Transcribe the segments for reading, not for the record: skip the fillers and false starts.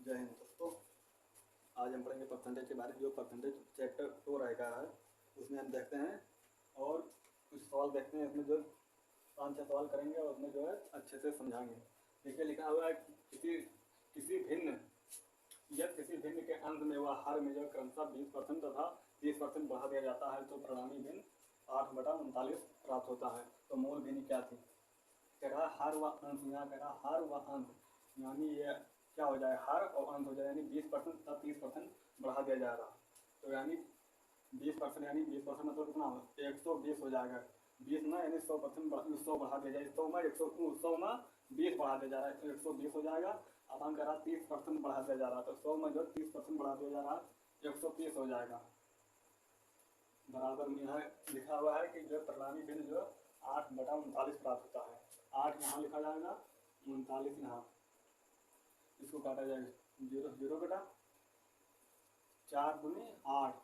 जय हिंद दोस्तों। आज हम पढ़ेंगे परसेंटेज के बारे में। जो परसेंटेज चैप्टर 2 रहेगा है उसमें हम देखते हैं और कुछ सवाल देखते हैं। इसमें जो 5-6 सवाल करेंगे और उसमें जो है अच्छे से समझाएंगे। देखिए लिखा हुआ है किसी किसी भिन्न किसी भिन्न के अंत में वह हर में जो क्रमशः 20% तथा 30% बढ़ा दिया जाता है तो परिणामी भिन्न 8/39 प्राप्त होता है। तो मूल भिन्न क्या थी? कह रहा हर व अंश। यहाँ कह रहा हर व अंश, यानी ये क्या हो जाए, हर और अंश हो जाए, यानी 20% तथा 30% बढ़ा दिया जा रहा। तो यानी 20% यानी 20% मतलब कितना हो, 120 हो जाएगा। 20 ना यानी 100% 100 बढ़ा दिया जाए, 100 में 100 में 20 बढ़ा दिया जा रहा है, 120 हो जाएगा। अब हम कह रहा 30% बढ़ा दिया जा रहा है, तो 100 में जो 30% बढ़ा दिया जा रहा है 130 हो जाएगा। बराबर में यहाँ लिखा हुआ है कि जो परिणामी भिन्न जो 8/39 प्राप्त होता है। 8 यहाँ लिखा जाएगा, 39 यहाँ, इसको काटा जाएगा 0 0 बेटा 4 दूनी 8,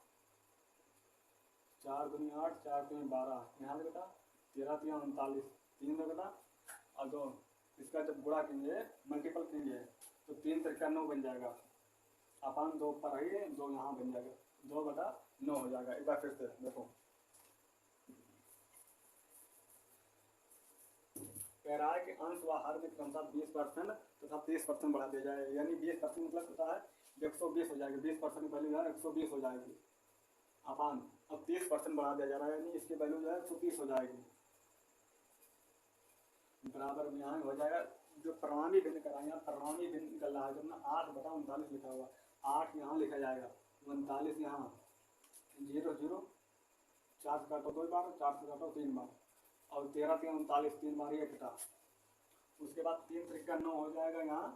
4 दूनी 8, 4 दूनी 12, यहाँ बेटा 13 3 39, 3 में बेटा और 2। इसका जब गुणा कीजिए, मल्टीपल कीजिए तो 3 त्रिका 9 बन जाएगा। अपन 2 ऊपर रहिए, 2 यहाँ बन जाएगा, 2/9 हो जाएगा। एक बार फिर से देखो, कह रहा है कि अंश व हर में क्रमशः 20% तथा 30% बढ़ा दिया जाए, यानी 20% मतलब होता है 120 हो जाएगी। 20% की वैल्यू जो है 120 हो जाएगी अपान, अब 30% बढ़ा दिया जा रहा है, यानी इसकी वैल्यू जो है 130 हो जाएगी। बराबर में यहाँ हो जाएगा जो परिणामी भिन्न करा, यहाँ परिणामी भिन्न निकल रहा है कितना 8/39 लिखा हुआ, 8 यहाँ लिखा जाएगा, 39 यहाँ, 0 0, 4 से काटो 2 बार, 4 से काटो 3 बार, और 13 3 39, 3 बार ये कटा। उसके बाद 3 त्रिका 9 हो जाएगा, यहाँ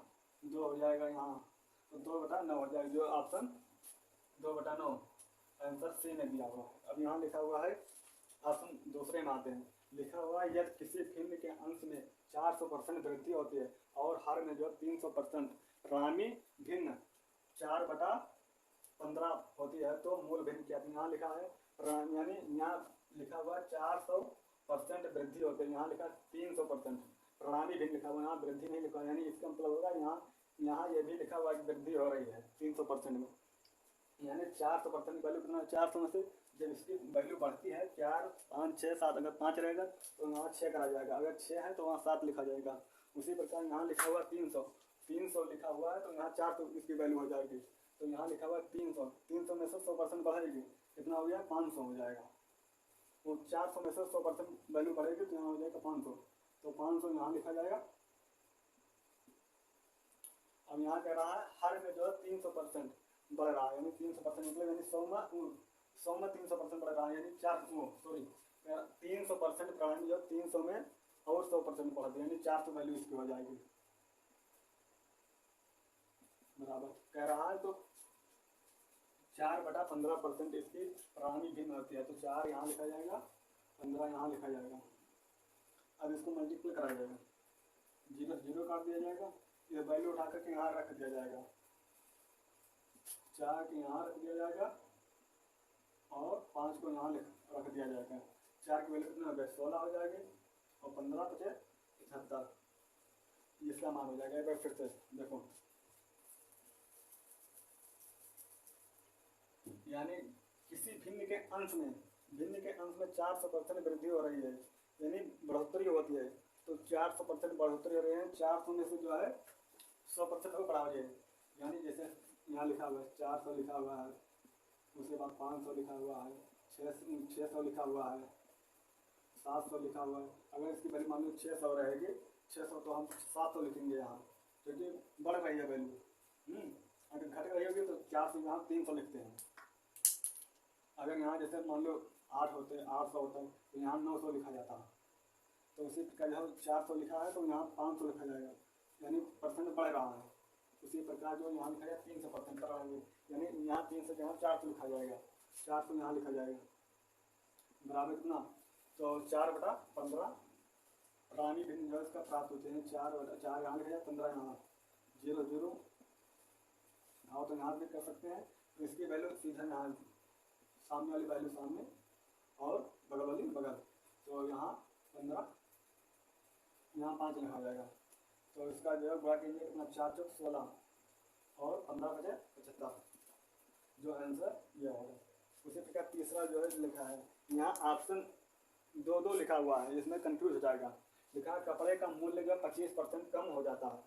2 हो जाएगा, यहाँ तो 2/9 हो जाएगा। जो ऑप्शन 2/9 आंसर सी में दिया हुआ है। अब यहाँ लिखा हुआ है ऑप्शन दूसरे में आते हैं। लिखा हुआ है यदि किसी भिन्न के अंश में 400% वृद्धि होती है और हर में जो 300% परिणामी भिन्न 4/15 होती है तो मूल भिन्न क्या? यहाँ लिखा है यानी यहाँ लिखा हुआ 400% वृद्धि होती है, यहाँ लिखा 300%। परिणामी भिन्न लिखा हुआ, यहाँ वृद्धि नहीं लिखा, यानी इसका मतलब होगा यहाँ ये भी लिखा हुआ है कि वृद्धि हो रही है 300% में, यानी 400% की वैल्यू कितना? 400 में से जब इसकी वैल्यू बढ़ती है 4 5 6 7, अगर 5 रहेगा तो यहाँ 6 करा जाएगा, अगर 6 है तो वहाँ 7 लिखा जाएगा। उसी प्रकार यहाँ लिखा हुआ 300 लिखा हुआ है तो यहाँ 400 इसकी वैल्यू हो जाएगी। तो यहाँ लिखा हुआ 300 में से 100% बढ़ेगी, कितना हो गया? 500 हो जाएगा। तो 400 में से 100% वैल्यू बढ़ेगी तो यहाँ हो जाएगा 500, तो 500 यहाँ लिखा जाएगा। अब यहाँ कह रहा है हर में जो है 300% बढ़ रहा है, यानी 300% मतलब यानी 100 में 300% बढ़ रहा है, यानी 300% प्राणी जो 300 में और 100% बढ़ गया, यानी 400 वैल्यू इसकी हो जाएगी। बराबर कह रहा है तो 4/15% इसकी प्राणी भिन्न होती है, तो 4 यहाँ लिखा जाएगा, 15 यहाँ लिखा जाएगा। अब इसको मल्टीप्लाई कराया जाएगा, 0 0 काट दिया जाएगा, ये वैल्यू उठा करके यहाँ रख दिया जाएगा, 4 को यहाँ रख दिया जाएगा और 5 को यहाँ रख दिया जाएगा। 4 की वैल्यू कितना हो गया? 16 हो जाएगी और 15 बचे 75, इसका मान हो जाएगा। एक बार फिर से देखो, यानी किसी भिन्न के अंश में 400% वृद्धि हो रही है, यानी बढ़ोतरी होती है, तो 400% बढ़ोतरी हो रही है। 400 में से जो है 100% को बढ़ाओ, यानी जैसे यहाँ लिखा हुआ है 400 लिखा हुआ है, उसके बाद 500 लिखा हुआ है, 600 लिखा हुआ है, 700 लिखा हुआ है। अगर इसकी वैल्यू मान लो 600 रहेगी, 600 तो हम 700 लिखेंगे यहाँ, क्योंकि बढ़ रही है वैल्यू। अगर घट रही होगी तो 400 यहाँ 300 लिखते हैं। अगर यहाँ जैसे मान लो 800 होता है तो यहाँ 900 लिखा जाता है, तो उसी प्रकार जो 400 लिखा है तो यहाँ 500 लिखा जाएगा, यानी परसेंट बढ़ रहा है। उसी प्रकार जो यहाँ लिखा जाएगा 300% पर आएंगे, यानी यहाँ 300 के यहाँ 400 लिखा जाएगा, 400 यहाँ लिखा जाएगा। बराबर कितना? तो 4/15 प्राणी भिन्न जो इसका प्राप्त होते हैं। 4 यहाँ लिखा जाए, 15 यहाँ, 0 0 आओ तो यहाँ भी कर सकते हैं। तो इसकी वैल्यू सीधा यहाँ, सामने वाली वैल्यू सामने और बगल वाली बगल, तो यहाँ 15 यहाँ 5 लिखा जाएगा। तो इसका जो है गुणा कीजिए कितना? 4 चौक 16 और 15 बचे 75, जो आंसर यह होगा। उसी प्रकार तीसरा जो है लिखा है, यहाँ ऑप्शन 2 लिखा हुआ है, इसमें कंफ्यूज हो जाएगा। लिखा है कपड़े का मूल्य जो 25% कम हो जाता है।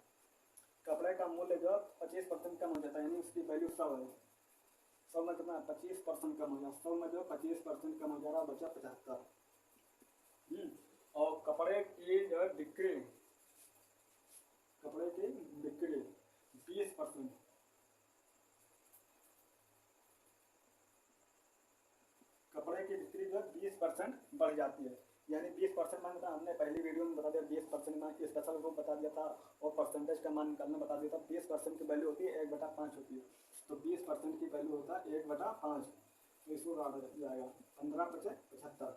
कपड़े का मूल्य जो 25% कम हो जाता है, यानी उसकी वैल्यू 100 है। 100 में कितना 25% कम हो जाए, 100 में जो 25% कम हो जा रहा बचा 75। और कपड़े की जो है बिक्री, कपड़े की बिक्री 20%, कपड़े की बिक्री जो 20% बढ़ जाती है। यानी 20% मान, हमने पहली वीडियो में बता दिया 20% मान स्पेशल ग्रुप बता दिया था और परसेंटेज का मान निकालना बता दिया था। 20% की वैल्यू होती है 1/5 होती है, तो 20% की वैल्यू होता है 1/5, तो इसको काट जाएगा 15 बचे 75।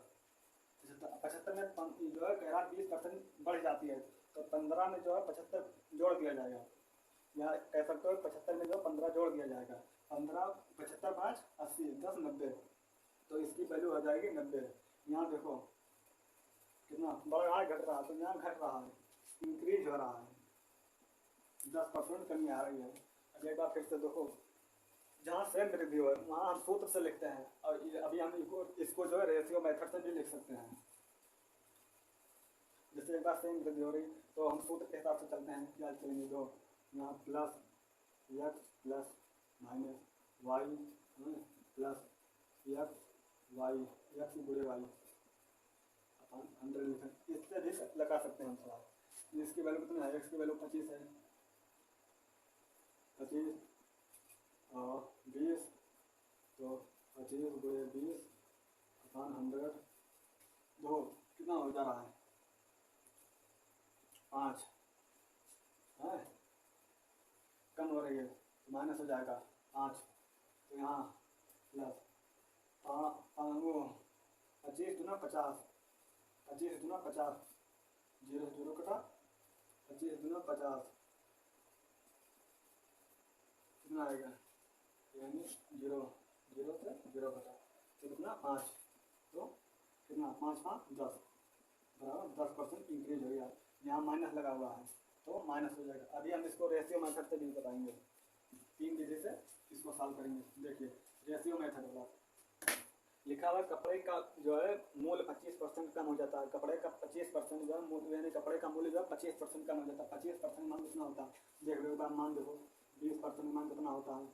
75 में जो है कह रहा 20% बढ़ जाती है, तो 15 में जो है 75 जोड़ दिया जाएगा, या कह सकते हो 75 में जो 15 जोड़ दिया जाएगा। 15 75 5 80 10 90, तो इसकी वैल्यू हो जाएगी 90। यहाँ देखो कितना बढ़ रहा है घट रहा है, तो यहाँ घट रहा है, इंक्रीज हो रहा है, 10% कमी आ रही है। अब एक बार फिर से देखो, जहाँ सेम वृद्धि हो वहाँ हम सूत्र से लिखते हैं, और अभी हम इसको जो है रेशियो मेथड से भी लिख सकते हैं। जैसे एक बार सेम वृद्धि हो रही तो हम सूत्र के हिसाब से चलते हैं, क्या चलेंगे, जो यहाँ plus x plus minus y plus x y, x गुणे वाई अपन 100 लिखें, इससे भी लगा सकते हैं हम सवाल। इसकी वैल्यू कितनी है, एक्स की वैल्यू 25 है, 25 और 20, तो 25 गुणे 20 अपन 100, दो कितना हो जा रहा है 5 है, कम हो रही है तो माइनस हो जाएगा 5, तो यहाँ प्लस वो 25 दूना 50, 25 दूना 50, 0 0 कटा, 25 दूना 50 कितना आएगा, यानी 0 0 से 0 कटा, तो कितना 5, तो कितना 5 5 10 बराबर 10% इंक्रीज हो गया। यहाँ माइनस लगा हुआ है तो माइनस हो जाएगा। अभी हम इसको रेशियो मेथड से भी बताएंगे, 3 विधि से इसको सॉल्व करेंगे। देखिए रेशियो मेथड वाला लिखा हुआ, कपड़े का जो है मूल्य 25% कम हो जाता है। कपड़े का 25% जो है यानी कपड़े का मूल्य जो है 25% कम हो जाता है। 25% मान कितना होता है, देख लो एक बार मान देखो, 20% मान कितना होता है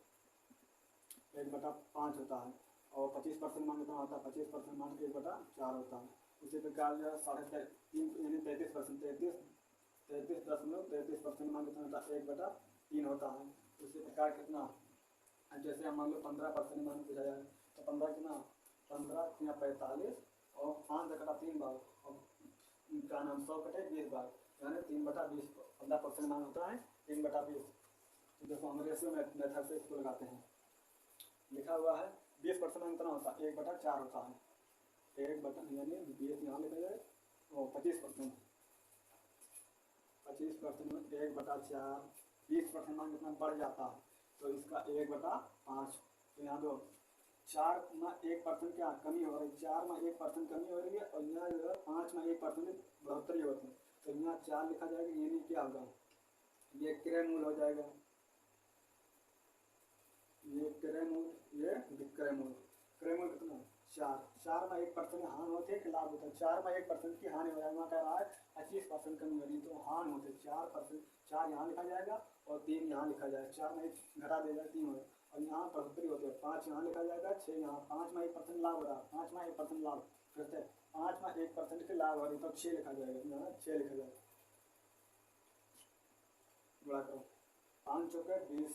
1/5 होता है, और 25% मान कितना होता है, 25% मान 1/4 होता है। उसी प्रकार जो है 3.5 यानी 33%, 33.33% मान कितना होता है 1/3 होता है। उसी प्रकार कितना, जैसे हम मान लो 15% मान पूछा जाए तो 15 कितना 15 या 45 और 5 से कटा 3 बार, और क्या नाम 100 कटे 20 बार, यानी 3/20, 15% मान होता है 3/20। तो देखो हम रेशियो मेथड से इसको लगाते हैं। लिखा हुआ है 20% मान कितना होता है 1/4 होता है, 1 यानी 20 यहाँ लिखा जाए, और 25% 25% में 1/4, 20% मान कितना बढ़ जाता है, तो इसका 1/5, तो यहाँ दो 4 में 1% क्या कमी हो रही है, 4 में 1% कमी हो रही है, और यहाँ जो है 5 में 1% बढ़ोतरी होती है, तो यहाँ 4 लिखा जाएगा, यानी क्या होगा, ये क्रय मूल्य हो जाएगा, ये क्रय मूल्य, ये विक्रय मूल्य। क्रय मूल्य कितना 4 में 1% हानि होती है कि लाभ होता है, 4 में 1% की हानि हो जाएगा, कह रहा है 25% कमी हो रही है, तो हानि होती है 4%, 4 यहाँ लिखा जाएगा और 3 यहाँ लिखा जाएगा, 4 में 1 घटा देगा 3 हो, और यहाँ बढ़ोतरी होती है 5 यहाँ लिखा जाएगा, 6 यहाँ, 5 में 1% लाभ हो रहा है, 5 में 1% लाभ, फिर से 5 में 1% की लाभ हो रही है, तो 6 लिखा जाएगा, यहाँ 6 लिखा जाएगा, गुणा करो 5 चौके 20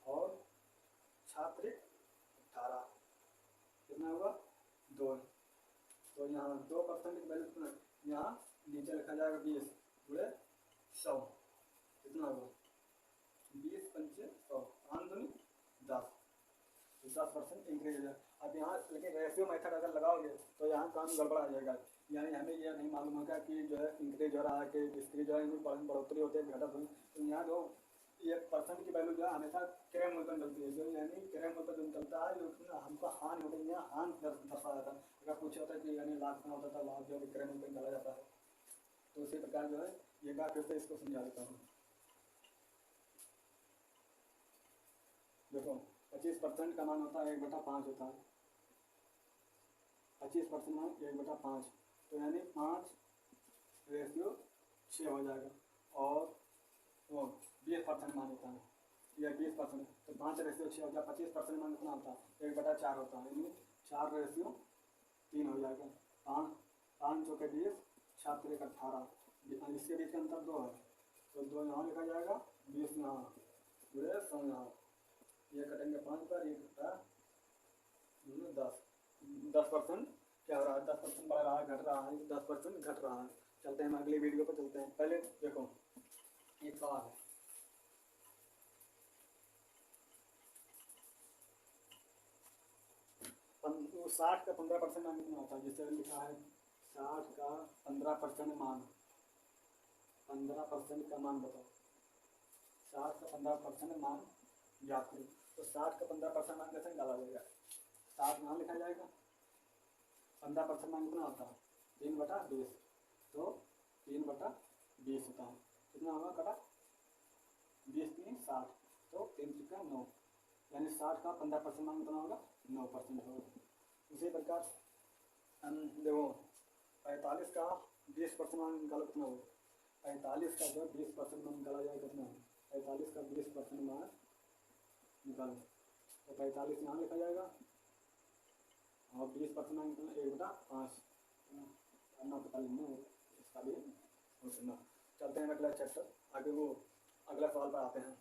और छात्र 18 कितना होगा 2, तो यहाँ 2% की वैल्यू कितना, यहाँ नीचे लिखा जाएगा 20 गुणे 100, कितना होगा 20 पंचे 100, 5 दूनी 10, 10% इंक्रीज हो जाएगा। अब यहाँ लेकिन रेशियो मेथड अगर लगाओगे तो यहाँ काम गड़बड़ा जाएगा, यानी हमें यह नहीं मालूम होगा कि जो है इंक्रीज हो रहा है कि डिस्क्रीज हो रहा है, बढ़ोतरी होती है घटत होती है, तो यहाँ जो ये परसेंट की वैल्यू जो है हमेशा क्रय मूल्य पर मिलती है, जो यानी क्रय मूल्य पर जो निकलता है, जो हमको हानि हो गई है, हानि दर्शा जाता है। अगर पूछा होता है कि यानी लाभ कितना होता था, लाभ जो क्रय मूल्य पर निकाला जाता है, तो उसी प्रकार जो है ये बात फिर से इसको समझा देता हूँ। देखो 25% का मान होता है 1/5 होता है, 25% मान 1/5, तो यानी 5:6 हो जाएगा। और वो 20% मान होता है या 20%, तो 5:6 हो जाएगा। 25% मान कितना होता है 1/4 होता है, यानी 4:3 हो जाएगा। 5 चौके 20, 7 तिरक 18, इसके बीच का अंतर 2 है, तो 2 यहाँ लिखा जाएगा, 20 यहाँ, पूरे 100 यहाँ, ये कटेंगे 5 पर, ये कटा 10। 10% क्या हो रहा है, 10% बढ़ रहा है, घट रहा है, 10% घट रहा है। चलते हैं हम अगली वीडियो पर चलते हैं। पहले देखो एक सवाल है, 60 का 15% मान कितना होता है, जिससे लिखा है 60 का 15% मान, 15% का मान बताओ, 60 का 15% मान याद करो। तो 60 का 15% मान कैसे निकाला जाएगा, 60 यहाँ लिखा जाएगा, 15% मान कितना होता है 3/20, तो 3/20 होता है, कितना होगा कटा 20 3 60, तो 3 3 9, यानी 60 का 15% मान कितना होगा 9% होगा। उसी प्रकार देखो 45 का 20% मान निकालो कितना होगा, 45 का जो 20% मान निकाला जाए कितना है, 45 का 20% मान निकालो, तो 45 यहाँ लिखा जाएगा, और 20% मान कितना 1/5 करना, पता लेना है इसका भी सोचना। चलते हैं अगला चैप्टर, आगे वो अगला सवाल पर आते हैं।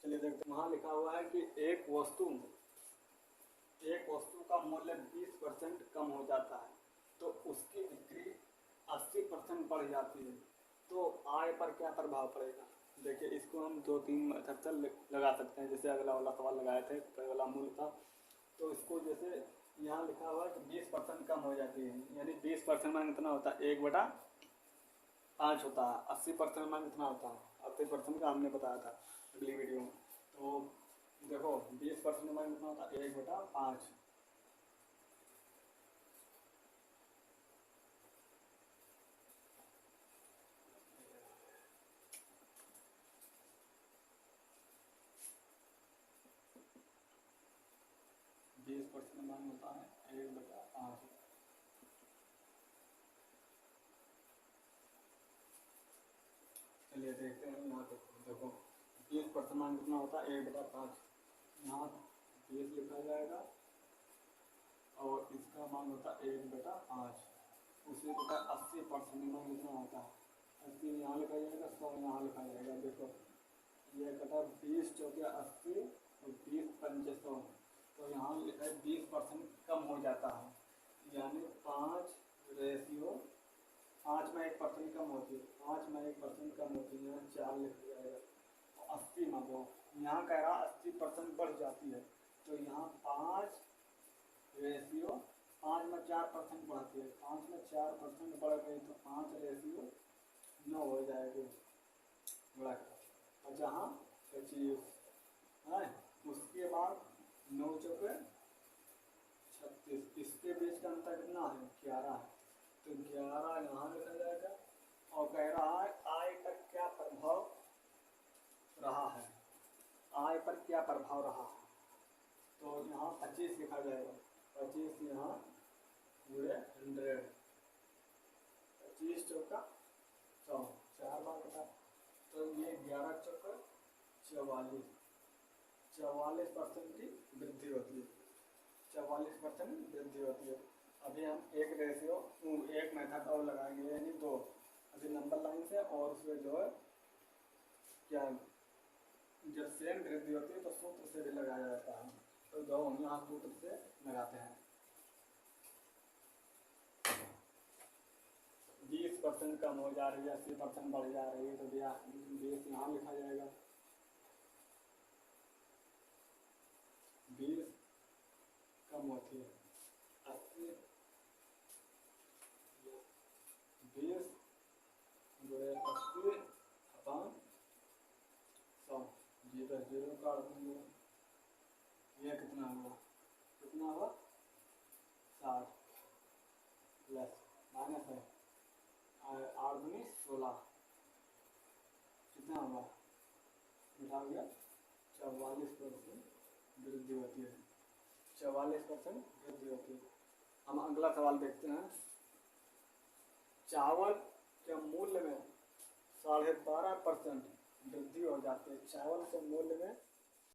चलिए देखते हैं, वहाँ लिखा हुआ है कि एक वस्तु का मूल्य 20% कम हो जाता है तो उसकी बिक्री 80% बढ़ जाती है, तो आय पर क्या प्रभाव पड़ेगा। देखिए इसको हम 2-3 मेथड से लगा सकते हैं। जैसे अगला वाला सवाल लगाए थे, पहला मूल्य था, तो इसको जैसे यहाँ लिखा हुआ है कि 20% कम हो जाती है, यानी 20% मान कितना होता है 1/5 होता है। 80% मान कितना होता है, 80% का हमने बताया था अगली वीडियो में। तो देखो 20% मान कितना होता है 1/5, मान होता है 1/5। चलिए देखते हैं यहाँ पे, देखो 20% मान कितना होता है 1/5, यहाँ 20 लिखा जाएगा और इसका मान होता है 1/5। उसी प्रकार 80% मान कितना होता है, 80 यहाँ लिखा जाएगा, 100 यहाँ लिखा जाएगा। देखो ये कटा 20 चौके 80 और 20 पंचे 100, तो यहाँ लिखा है 20% कम हो जाता है, यानी 5 में 1% कम होती है, 5 में 1% कम होती है, यहाँ 4 लिखा जाएगा। 80 में दो, यहाँ कह रहा 80% बढ़ जाती है, तो यहाँ 5 में 4% बढ़ती है, 5 में 4% बढ़ गई तो 5:9 हो जाएगी बड़ा, और जहाँ 25 है, उसके बाद 9 चौके 36, इसके बीच का अंतर कितना है 11 है, तो 11 यहाँ लिखा जाएगा। और कह रहा है आय पर क्या प्रभाव रहा है, आय पर क्या प्रभाव रहा है, तो यहाँ 25 लिखा जाएगा, 25 यहाँ पूरे 100, 25 चौका 100, 4 बार बता, तो ये 11 चौका 44, 44% की वृद्धि होती है, 44% वृद्धि होती है। अभी हम एक मेथड और लगाएंगे, यानी 2, अभी नंबर लाइन से और उसमें जो है क्या जब सेम वृद्धि होती है तो सूत्र से भी लगाया जाता है, तो 2 हम यहाँ सूत्र से लगाते हैं। 20% कम हो जा रही है, 80% बढ़ जा रही है, तो 20 यहाँ लिखा जाएगा, 20 कम होती है 80, 20 गुणे 80/100, 0 काट देंगे, ये कितना हुआ 60 प्लस माइनस है 8 दूनी 16, कितना हुआ, बिठा गया 44% वृद्धि होती है, 44% वृद्धि होती है। हम अगला सवाल देखते हैं। चावल के मूल्य में 12.5% वृद्धि हो जाती है। चावल के मूल्य में